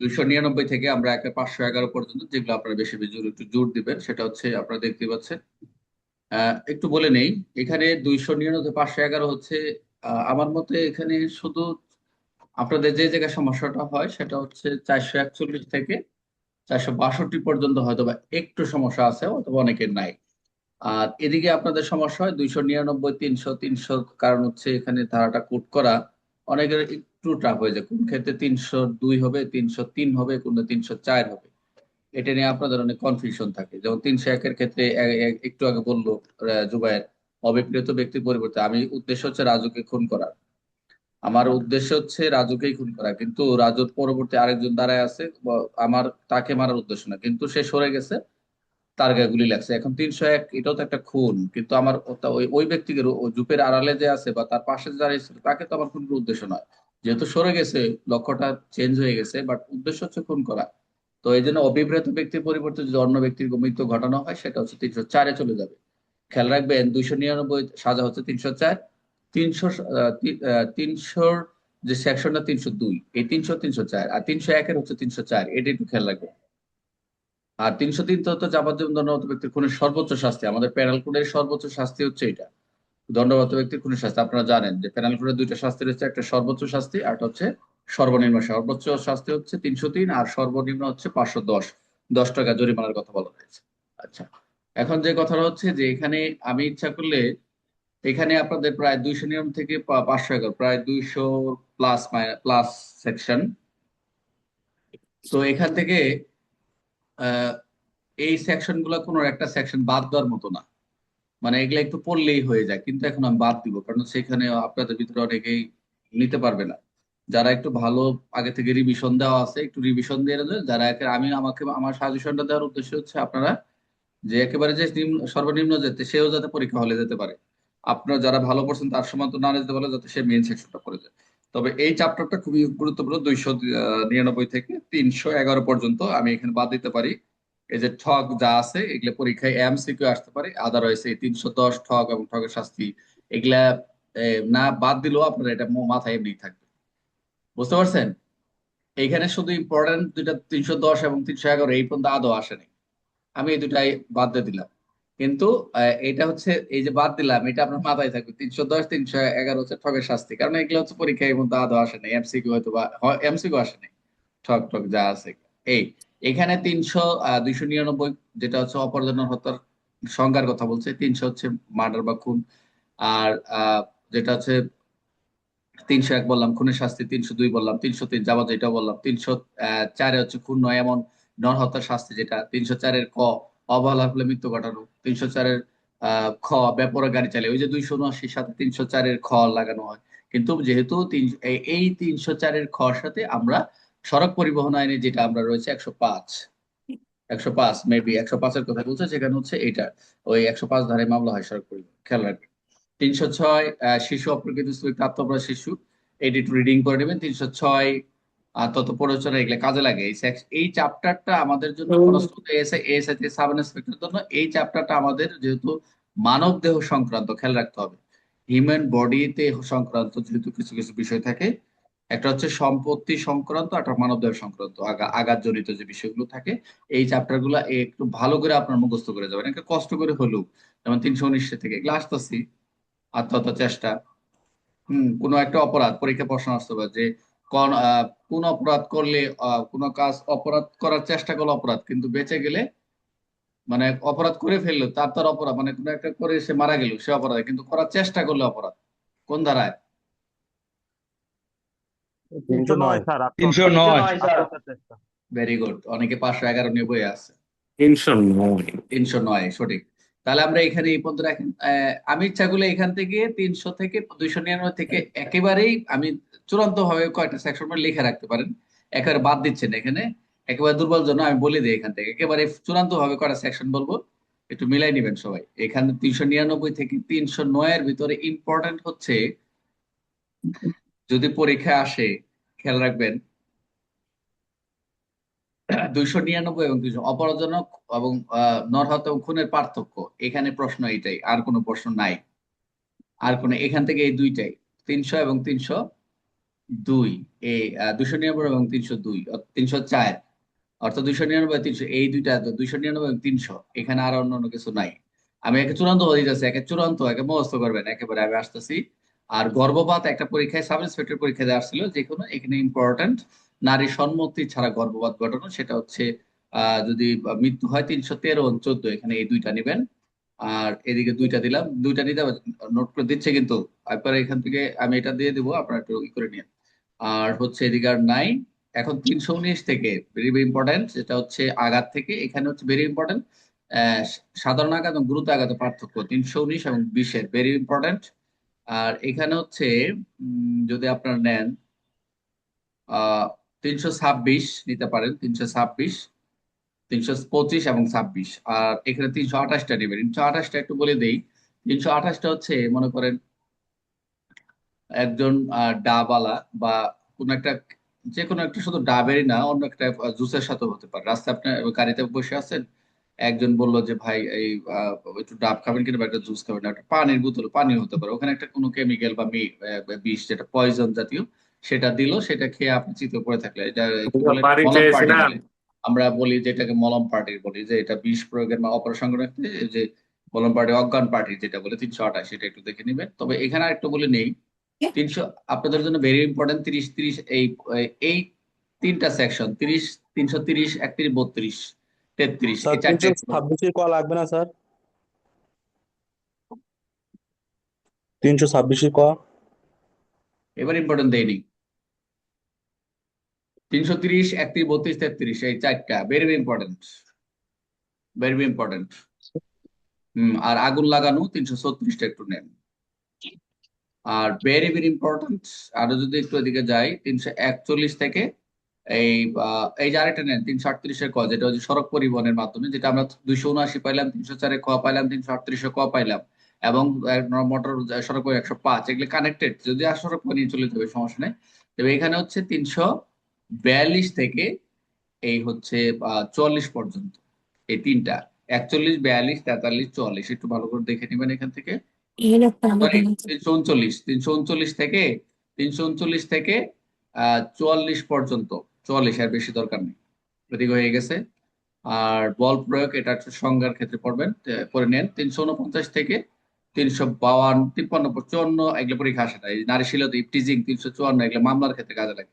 299 থেকে আমরা একে 511 পর্যন্ত, যেগুলো আপনারা বেশি বেশি একটু জোর দিবেন, সেটা হচ্ছে আপনারা দেখতে পাচ্ছেন। একটু বলে নেই, এখানে 299 511 হচ্ছে, আমার মতে এখানে শুধু আপনাদের যে জায়গায় সমস্যাটা হয় সেটা হচ্ছে 441 থেকে 462 পর্যন্ত হয়তো বা একটু সমস্যা আছে, অথবা অনেকের নাই। আর এদিকে আপনাদের সমস্যা হয় 299, 300 কারণ হচ্ছে এখানে ধারাটা কোড করা অনেকের একটু টাফ হয়ে যায়। কোন ক্ষেত্রে 302 হবে, 303 হবে, কোন 304 হবে, এটা নিয়ে আপনাদের অনেক কনফিউশন থাকে। যেমন 301-এর ক্ষেত্রে একটু আগে বললো জুবায়ের, অবিপ্রেত ব্যক্তির পরিবর্তে, আমি উদ্দেশ্য হচ্ছে রাজুকে খুন করা, আমার উদ্দেশ্য হচ্ছে রাজুকেই খুন করা, কিন্তু রাজুর পরবর্তী আরেকজন দাঁড়ায় আছে, আমার তাকে মারার উদ্দেশ্য না, কিন্তু সে সরে গেছে, তার গায়ে গুলি লাগছে। এখন 301 এটাও তো একটা খুন, কিন্তু আমার ওই ওই ব্যক্তিকে জুপের আড়ালে যে আছে বা তার পাশে যে দাঁড়িয়েছিল তাকে তো আমার খুন করার উদ্দেশ্য নয়। যেহেতু সরে গেছে, লক্ষ্যটা চেঞ্জ হয়ে গেছে, বাট উদ্দেশ্য হচ্ছে খুন করা। তো এই জন্য অবিবাহিত ব্যক্তির পরিবর্তে যদি অন্য ব্যক্তির মৃত্যু ঘটানো হয়, সেটা হচ্ছে 304-এ চলে যাবে। খেয়াল রাখবেন, 299 সাজা হচ্ছে 304। 300 যে সেকশনটা 302, এই 304, আর 301-এর হচ্ছে 304, এটা একটু খেয়াল রাখবেন। আর 303 তো যাবজ্জীবন দণ্ডপ্রাপ্ত ব্যক্তির খুনের সর্বোচ্চ শাস্তি, আমাদের পেনাল কোডের সর্বোচ্চ শাস্তি হচ্ছে এটা, দণ্ডপ্রাপ্ত ব্যক্তির খুনের শাস্তি। আপনারা জানেন যে পেনাল কোডের দুইটা শাস্তি রয়েছে, একটা সর্বোচ্চ শাস্তি আর একটা হচ্ছে সর্বনিম্ন। সর্বোচ্চ শাস্তি হচ্ছে 303, আর সর্বনিম্ন হচ্ছে 510, 10 টাকা জরিমানার কথা বলা হয়েছে। আচ্ছা, এখন যে কথাটা হচ্ছে যে এখানে আমি ইচ্ছা করলে এখানে আপনাদের প্রায় 200 নিয়ম থেকে 511, প্রায় 200 প্লাস প্লাস সেকশন। তো এখান থেকে আহ, এই সেকশন গুলা কোনো একটা সেকশন বাদ দেওয়ার মতো না, মানে এগুলা একটু পড়লেই হয়ে যায়, কিন্তু এখন আমি বাদ দিব, কারণ সেখানে আপনাদের ভিতরে অনেকেই নিতে পারবে না। যারা একটু ভালো আগে থেকে রিভিশন দেওয়া আছে, একটু রিভিশন দিয়ে দেবে যারা আমাকে আমার সাজেশনটা দেওয়ার উদ্দেশ্য হচ্ছে আপনারা যে একেবারে যে সর্বনিম্ন যেতে সেও যাতে পরীক্ষা হলে যেতে পারে, আপনারা যারা ভালো পড়ছেন তার সমান তো না যেতে পারে, যাতে সে মেইন সেকশনটা পড়ে যায়। তবে এই চ্যাপ্টারটা খুবই গুরুত্বপূর্ণ, 299 থেকে 311 পর্যন্ত আমি এখানে বাদ দিতে পারি। এই যে ঠগ যা আছে এগুলা পরীক্ষায় এমসিকিউ আসতে পারে, আদারওয়াইজ এই 310 ঠগ এবং ঠগের শাস্তি এগুলা না বাদ দিলেও আপনার এটা মাথায় এমনি থাকবে। বুঝতে পারছেন? এইখানে শুধু ইম্পর্টেন্ট দুইটা 310 এবং 311 এই পর্যন্ত আদৌ আসেনি, আমি এই দুটাই বাদ দিয়ে দিলাম। কিন্তু এটা হচ্ছে, এই যে বাদ দিলাম এটা আপনার মাথায় থাকবে, 310 311 হচ্ছে ঠগের শাস্তি, কারণ এগুলো হচ্ছে পরীক্ষায় মধ্যে আদৌ আসে নাই, এমসিকিউ হয়তো বা এমসিকিউ আসে নাই। ঠক ঠক যা আছে এই এখানে 299 যেটা হচ্ছে অপরজনের হত্যার সংজ্ঞার কথা বলছে, 300 হচ্ছে মার্ডার বা খুন। আর যেটা হচ্ছে 301 বললাম খুনের শাস্তি, 302 বললাম, 303 যাবজ্জীবন এটা বললাম, 304-এ হচ্ছে খুন নয় এমন নরহত্যার শাস্তি, যেটা 304-এর ক অবহেলার ফলে মৃত্যু ঘটানো, 304-এর খ বেপরোয়া গাড়ি চালিয়ে, ওই যে 279-র সাথে 304-এর খ লাগানো হয়। কিন্তু যেহেতু এই 304-এর খর সাথে আমরা সড়ক পরিবহন আইনে যেটা আমরা রয়েছে 105, 105 মেবি 105-এর কথা বলছে, সেখানে হচ্ছে এটা ওই 105 ধারায় মামলা হয় সড়ক পরিবহন, খেয়াল রাখবেন। 306 শিশু অপ্রকৃত স্ত্রী প্রাপ্তবয়স্ক শিশু, এটি একটু রিডিং করে নেবেন। 306 তথ্য প্ররোচনা, এগুলো কাজে লাগে। এই চ্যাপ্টারটা আমাদের জন্য এএসআই সাব ইন্সপেক্টরের জন্য এই চ্যাপ্টারটা আমাদের যেহেতু মানব দেহ সংক্রান্ত, খেয়াল রাখতে হবে। হিউম্যান বডিতে সংক্রান্ত যেহেতু কিছু কিছু বিষয় থাকে, একটা হচ্ছে সম্পত্তি সংক্রান্ত, একটা মানব দেহ সংক্রান্ত, আঘাত জনিত যে বিষয়গুলো থাকে, এই চ্যাপ্টার গুলা একটু ভালো করে আপনার মুখস্থ করে যাবেন, একটা কষ্ট করে হলেও। যেমন 319 থেকে এগুলো আসতেছি, আত্মহত্যার চেষ্টা, কোন একটা অপরাধ পরীক্ষা প্রশ্ন আসতে পারে যে কোন অপরাধ করলে, কোন কাজ অপরাধ করার চেষ্টা করলে অপরাধ, কিন্তু বেঁচে গেলে, মানে অপরাধ করে ফেললো তার অপরাধ, মানে কোন একটা করে সে মারা গেল সে অপরাধ, কিন্তু করার চেষ্টা করলে অপরাধ, কোন ধারায়? 309 স্যার, 309। আত্মহত্যার চেষ্টা। ভেরি গুড, অনেকে 511 নিয়ে বই আছে। 309। 309 সঠিক। তাহলে আমরা এখানে এই পর্যন্ত রাখেন। আমি ইচ্ছা করলে এখান থেকে 300 থেকে 299 থেকে একেবারেই আমি চূড়ান্ত ভাবে কয়েকটা সেকশন লিখে রাখতে পারেন, একেবারে বাদ দিচ্ছেন এখানে। একেবারে দুর্বল জন্য আমি বলে দিই এখান থেকে একেবারে চূড়ান্ত ভাবে কয়টা সেকশন বলবো, একটু মিলাই নিবেন সবাই। এখানে 399 থেকে 309-এর ভিতরে ইম্পর্টেন্ট হচ্ছে, যদি পরীক্ষায় আসে, খেয়াল রাখবেন, 299 এবং 200 অপরাধজনক এবং নরহত্যার এবং খুনের পার্থক্য, এখানে প্রশ্ন এটাই, আর কোনো প্রশ্ন নাই। আর কোনো, এখান থেকে এই দুইটাই, 300 এবং 309, দুই, এই 299 এবং 302, 304, অর্থাৎ 299 300, এই দুইটা 299 এবং 300, এখানে আর অন্য কিছু নাই। আমি একে চূড়ান্ত হয়ে যাচ্ছে, একে চূড়ান্ত, একে মুখস্থ করবেন একেবারে, আমি আসতেছি। আর গর্ভপাত একটা পরীক্ষায়, সাব ইন্সপেক্টর পরীক্ষা দেওয়া আসছিল, যে কোনো এখানে ইম্পর্টেন্ট, নারী সম্মতি ছাড়া গর্ভপাত ঘটানো, সেটা হচ্ছে যদি মৃত্যু হয় 313 এবং 14, এখানে এই দুইটা নেবেন। আর এদিকে দুইটা দিলাম, দুইটা নিতে নোট করে দিচ্ছে কিন্তু, একবার এখান থেকে আমি এটা দিয়ে দিব, আপনারা একটু ই করে নিন। আর হচ্ছে এদিকে আর নাই। এখন 319 থেকে ভেরি ভেরি ইম্পর্টেন্ট, যেটা হচ্ছে আঘাত থেকে, এখানে হচ্ছে ভেরি ইম্পর্টেন্ট, সাধারণ আঘাত এবং গুরুতর আঘাতের পার্থক্য 319 এবং 20-এর, ভেরি ইম্পর্টেন্ট। আর এখানে হচ্ছে যদি আপনারা নেন 326 নিতে পারেন, 326, 325 এবং 26। আর এখানে 328টা নেবেন। 328টা একটু বলে দেই। 328টা হচ্ছে, মনে করেন একজন ডাবওয়ালা বা কোন একটা, যে কোনো একটা, শুধু ডাবেরই না, অন্য একটা জুসের সাথে হতে পারে। রাস্তায় আপনি গাড়িতে বসে আছেন, একজন বললো যে ভাই এই একটু ডাব খাবেন কিনা, বা একটা জুস খাবেন, একটা পানির বোতল, পানি হতে পারে, ওখানে একটা কোনো কেমিক্যাল বা বিষ, যেটা পয়জন জাতীয়, সেটা দিল, সেটা খেয়ে আপনি চিত্র পড়ে থাকলে, এটা কি বলে, পানি মলম পার্টি চেয়েছিলাম। বলে। আমরা বলি যেটাকে মলম পার্টি বলি, যে এটা বিষ প্রয়োগের বা অপারেশন রাখতে, যে মলম পার্টি, অজ্ঞান পার্টি যেটা বলে 328, সেটা একটু দেখে নিবেন। তবে এখানে আর একটু বলে নেই, 300 আপনাদের জন্য ভেরি ইম্পর্টেন্ট, 30-30, এই তিনটা সেকশন, 30, 330, 31, 32, 33, স্যার এই চারটা তিনশো একটু। ছাব্বিশের ক লাগবে না স্যার? 326 ক। এবার ইম্পর্টেন্ট দেয়নি। 330, 31, 32, 33, এই চারটা very very important, very very important. আর আগুন লাগানো 336টা একটু নেন। আর ভেরি ভেরি ইম্পর্টেন্ট, আরো যদি একটু এদিকে যাই, 341 থেকে এই এই যে আরেকটা নেন, 338-এর ক, যেটা হচ্ছে সড়ক পরিবহনের মাধ্যমে, যেটা আমরা 279 পাইলাম, 304-এ ক পাইলাম, 338-এ ক পাইলাম, এবং মোটর সড়ক 105, এগুলো কানেক্টেড, যদি আর সড়ক নিয়ে চলে যাবে সমস্যা নেই। তবে এখানে হচ্ছে 342 থেকে এই হচ্ছে 44 পর্যন্ত, এই তিনটা, 41, 42, 43, 44, একটু ভালো করে দেখে নেবেন এখান থেকে। সরি, 339 থেকে 44 পর্যন্ত, 44, আর বেশি দরকার নেই, এদিকে হয়ে গেছে। আর বল প্রয়োগ, এটা হচ্ছে সংজ্ঞার ক্ষেত্রে পড়বেন, পড়ে নেন। 349 থেকে 352, 53, 54, এগুলো পরীক্ষা আসে না। এই নারী শিলতা, ইপটিজিং 354, এগুলো মামলার ক্ষেত্রে কাজে লাগে,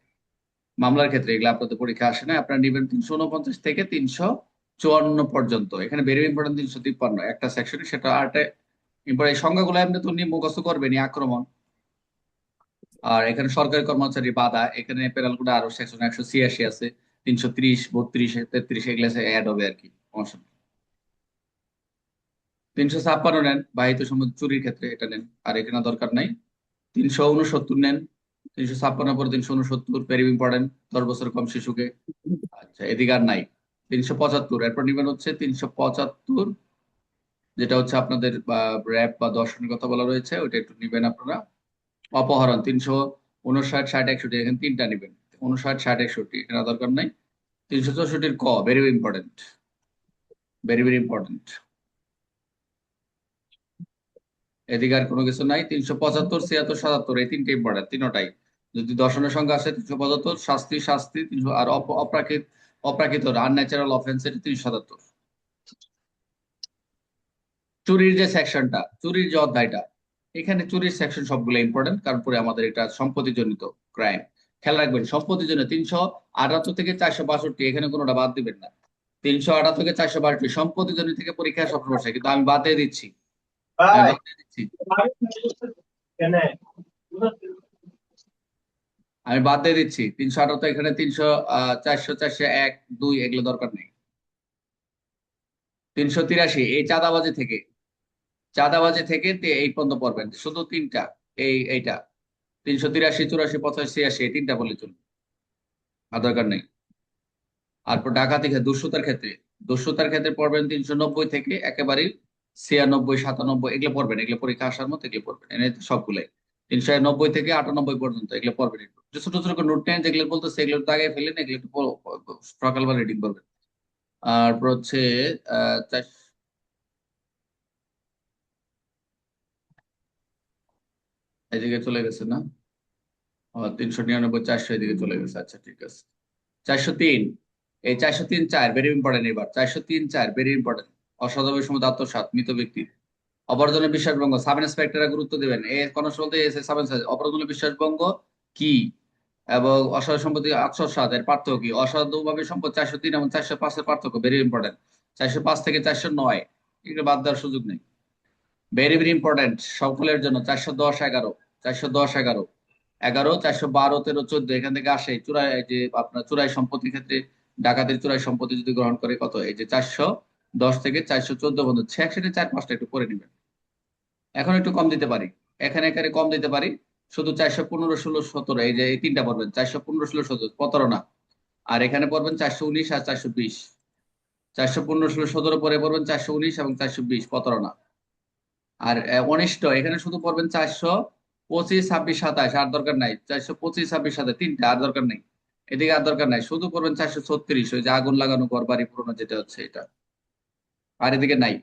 মামলার ক্ষেত্রে এগুলো আপনাদের পরীক্ষা আসে না। আপনারা নিবেন 349 থেকে 354 পর্যন্ত, এখানে ভেরি ইম্পর্টেন্ট 353 একটা সেকশনে, সেটা আর্টে ইম্পর্টেন্ট। এই সংখ্যাগুলো আপনি তো নিয়ে মুখস্থ করবেনই, আক্রমণ। আর এখানে সরকারি কর্মচারী বাধা, এখানে পেনাল কোড আরো সেকশন 186 আছে, 330, 32, 33, এগুলো অ্যাড হবে আর কি, সমস্যা নেই। 356 নেন, বাহিত সম্পত্তি চুরির ক্ষেত্রে, এটা নেন, আর এখানে দরকার নাই। 369 নেন, 356 পর 369, ভেরি ইম্পর্টেন্ট, 10 বছর কম শিশুকে। আচ্ছা, এদিকে আর নাই। 375, এরপর নিবেন হচ্ছে 375, যেটা হচ্ছে আপনাদের র্যাব বা দর্শনের কথা বলা রয়েছে, ওইটা একটু নিবেন আপনারা। অপহরণ 359, 60, 61, এখানে তিনটা নিবেন, 59, 60, 61, এখানে দরকার নাই। 364-এর ক, very important, very very important. এদিকে আর কোনো কিছু নাই। 375, 76, 77, এই তিনটে ইম্পর্টেন্ট, তিনটাই। যদি দর্শনের সংখ্যা আসে 375, শাস্তি শাস্তি 300, আর অপ্রাকৃত, অপ্রাকৃত আনন্যাচারাল অফেন্স, এটা 377। চুরির যে সেকশনটা, চুরির যে অধ্যায়টা, এখানে চুরির সেকশন সবগুলো ইম্পর্টেন্ট, কারণ পরে আমাদের এটা সম্পত্তিজনিত ক্রাইম। খেয়াল রাখবেন, সম্পত্তিজনিত 378 থেকে 462, এখানে কোনোটা বাদ দিবেন না। 378 থেকে 462 সম্পত্তিজনিত থেকে পরীক্ষা সব সমস্যা, কিন্তু আমি বাদ দিয়ে দিচ্ছি, আমি বাদ দিয়ে দিচ্ছি, আমি বাদ দিয়ে দিচ্ছি। 378, এখানে 300, 400, 401, 2, এগুলো দরকার নেই। 383, এই চাঁদাবাজি থেকে, চাঁদাবাজি থেকে এই পর্যন্ত পড়বেন, শুধু তিনটা, এইটা 383, 84, 85, 86, এই তিনটা বলে চলুন, আর দরকার নেই। তারপর ডাকাতি ক্ষেত্রে, দস্যুতার ক্ষেত্রে পড়বেন 390 থেকে একেবারে 96, 97, এগুলো পড়বেন, এগুলো পরীক্ষা আসার মতো, এগুলো পড়বেন, এনে সবগুলাই 390 থেকে 98 পর্যন্ত, এগুলো পড়বেন একটু। যে ছোট ছোট নোট নেন, যেগুলো বলতেছে এগুলো দাগে ফেলেন, এগুলো একটু সকালবেলা রিডিং করবেন। তারপর হচ্ছে এদিকে চলে গেছে না, 399, 400 এদিকে চলে গেছে। আচ্ছা ঠিক আছে। 403, এই 403-4 ভেরি ইম্পর্টেন্ট। এবার 403-4 ভেরি ইম্পর্টেন্ট। অসৎভাবের সময় আত্মসাৎ মৃত ব্যক্তির। অপরজনের বিশ্বাসভঙ্গ, সাব ইন্সপেক্টররা গুরুত্ব দেবেন। এ কনস্টেবল থেকে এসে সাব ইন্সপেক্টর, অপরজনের বিশ্বাসভঙ্গ কি এবং অসৎ সম্পত্তি আত্মসাৎ এর পার্থক্য কি? অসাধুভাবে সম্পদ 403 এবং 405 এর পার্থক্য ভেরি ইম্পর্টেন্ট। 405 থেকে 409 এগুলো বাদ দেওয়ার সুযোগ নেই। ভেরি ভেরি ইম্পর্টেন্ট সকলের জন্য। 410, 11, 410, 11, 11, 412, 13, 14 এখান থেকে আসে চুরাই, এই যে আপনার চুরাই সম্পত্তির ক্ষেত্রে ডাকাতের চুরাই সম্পত্তি যদি গ্রহণ করে কত, এই যে 410 থেকে 414 পর্যন্ত 66 4-5টা একটু পরে নেবেন। এখন একটু কম দিতে পারি, এখানে এখানে কম দিতে পারি। শুধু 415, 16, 17 এই যে এই তিনটা পড়বেন, 415, 16, 17 প্রতারণা। আর এখানে পড়বেন 419 আর 420। 415, 16, 17 পরে পড়বেন 419 এবং 420 প্রতারণা। আর অনিষ্ট এখানে শুধু পড়বেন 425, 26, 27 আর দরকার নাই। 425, 26, 27 তিনটা আর দরকার নেই। এদিকে আর দরকার নাই, শুধু পড়বেন 436, ওই যে আগুন লাগানো ঘর বাড়ি পুরোনো যেটা হচ্ছে এটা। আর এদিকে নাই,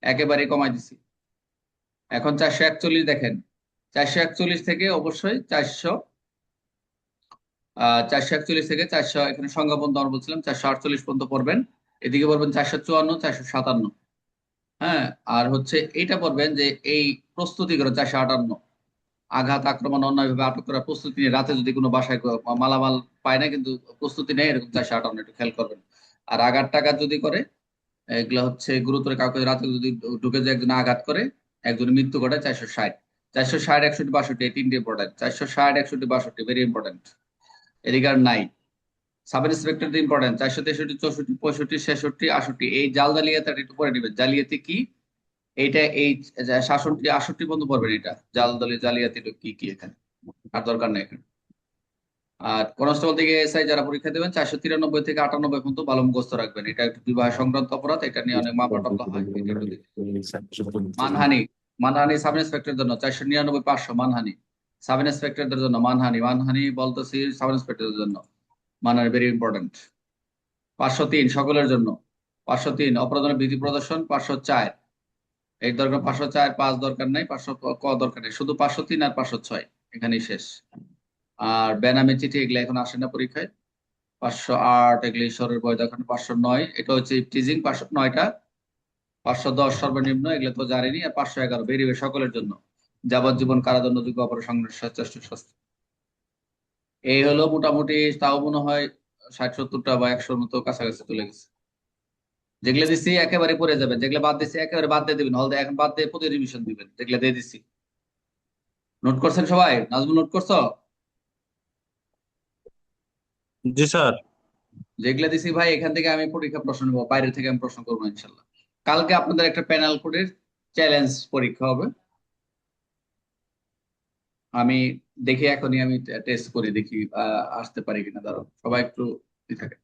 একেবারে কমাই দিছি। এখন 441 দেখেন। 441 থেকে অবশ্যই 441 থেকে 400 এখানে সংখ্যা পর্যন্ত আমরা বলছিলাম 448 পর্যন্ত পড়বেন। এদিকে পড়বেন 454, 457। হ্যাঁ, আর হচ্ছে এইটা পড়বেন যে এই প্রস্তুতি করে 458, আঘাত আক্রমণ অন্যায়ভাবে আটক করার প্রস্তুতি নিয়ে রাতে যদি কোনো বাসায় মালামাল পায় না কিন্তু প্রস্তুতি নেই, এরকম 458 একটু খেয়াল করবেন। আর আঘাত টাঘাত যদি করে, এগুলো হচ্ছে গুরুতর কাউকে রাতে যদি ঢুকে যায় একজন আঘাত করে, একজনের মৃত্যু ঘটায়, 460। 460, 61, 62 এই তিনটে ইম্পর্টেন্ট। 460, 61, 62 very important. এদিকে আর নাই। Sub inspector important. 463, 64, 65, 66, 68 এই জাল জালিয়াতি একটু পরে নেবেন। জালিয়াতি কি এইটা, এই 66, 68 পর্যন্ত পড়বেন। এটা জালিয়াতি কি কি এখানে আর দরকার নেই এখানে। আর কনস্টেবল থেকে এসআই যারা পরীক্ষা দেবেন 493 থেকে 98 পর্যন্ত ভালো মুখস্থ রাখবেন। এটা একটু বিবাহ সংক্রান্ত অপরাধ, এটা নিয়ে অনেক মামলা টামলা হয়, এটা একটু দেখে। মানহানি, মানহানি সাব ইন্সপেক্টরের জন্য 499, 500 মানহানি। সাব ইন্সপেক্টরদের জন্য মানহানি, মানহানি বলতেছি সাব ইন্সপেক্টরদের জন্য মানহানি ভেরি ইম্পর্টেন্ট। 503 সকলের জন্য। 503 অপরাধনের বিধি প্রদর্শন। 504 এই দরকার, 504, 5 দরকার নাই, 500 ক দরকার নেই, শুধু 503 আর 506 এখানেই শেষ। আর বেনামে চিঠি এগুলো এখন আসে না পরীক্ষায়। 508 এগুলো ঈশ্বরের ভয় দেখানো। 509 এটা হচ্ছে ইপটিজিং। 509টা। 510 সর্বনিম্ন, এগুলো তো জানেনি। আর 511 বেরিয়ে সকলের জন্য যাবজ্জীবন কারাদণ্ডযোগ্য অপরাধ সংঘর্ষ চেষ্টা শাস্তি। এই হলো মোটামুটি, তাও মনে হয় 60-70টা বা 100-র মতো কাছাকাছি চলে গেছে। যেগুলো দিচ্ছি একেবারে পড়ে যাবেন, যেগুলো বাদ দিচ্ছি একেবারে বাদ দিয়ে দিবেন, হল এখন বাদ দিয়ে প্রতি রিভিশন দিবেন যেগুলো দিয়ে দিচ্ছি। নোট করছেন সবাই? নাজমুল নোট করছো? জি স্যার। যেগুলো দিছি ভাই এখান থেকে আমি পরীক্ষা প্রশ্ন নেবো, বাইরে থেকে আমি প্রশ্ন করবো ইনশাল্লাহ। কালকে আপনাদের একটা প্যানেল কোডের চ্যালেঞ্জ পরীক্ষা হবে। আমি দেখি এখনই আমি টেস্ট করে দেখি আসতে পারি কিনা। দাঁড়াও সবাই একটু থাকে।